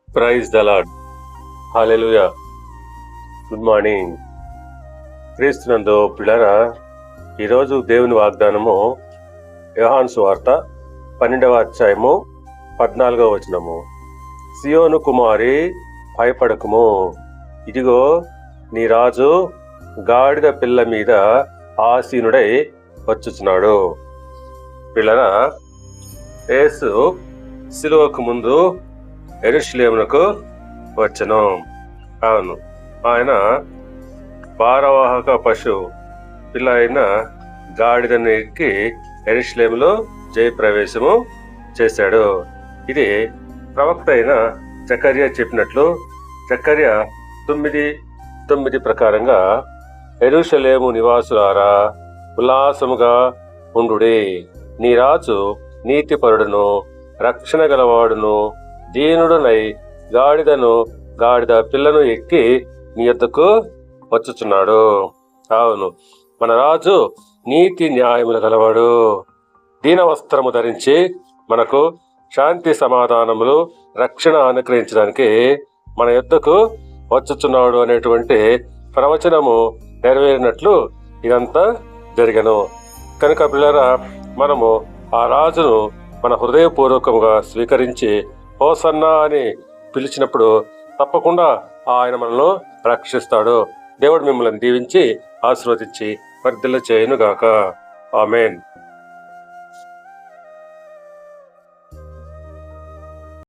Praise the lord. Hallelujah. Good morning. క్రీస్తునందు పిల్లరా, ఈరోజు దేవుని వాగ్దానము యోహాను సువార్త 12వ అధ్యాయము 14వ వచనము. సియోను కుమారి, భయపడకుము, ఇదిగో నీ రాజు గాడిద పిల్ల మీద ఆసీనుడై వచ్చుచున్నాడు. పిల్లరా, యేసు సిలువకు ముందు యెరూషలేమునకు వచ్చెను. అవును, ఆయన భారవాహక పశువు పిల్ల అయిన గాడిదను ఎక్కి యెరూషలేములో జయప్రవేశము చేశాడు. ఇది ప్రవక్త అయిన జకర్యా చెప్పినట్లు జకర్యా 9:9 ప్రకారంగా, యెరూషలేము నివాసులారా ఉల్లాసముగా ఉండుడి, నీ రాజు నీతిపరుడును రక్షణ గలవాడును దీనుడునై గాడిద పిల్లను ఎక్కి నీ యొద్దకు వచ్చుచున్నాడు. అవును, మన రాజు నీతి న్యాయములు గలవాడు. దీన వస్త్రము ధరించి మనకు శాంతి సమాధానములు రక్షణ అనుగ్రహించడానికి మన యొద్దకు వచ్చుచున్నాడు అనేటువంటి ప్రవచనము నెరవేరినట్లు ఇదంతా జరిగను. కనుక పిల్లరా, మనము ఆ రాజును మన హృదయపూర్వకంగా స్వీకరించి హోసన్నా అని పిలిచినప్పుడు తప్పకుండా ఆయన మనల్ని రక్షిస్తాడు. దేవుడు మిమ్మల్ని దీవించి ఆశీర్వదించి వర్ధిల్ల చేయునుగాక. ఆమేన్.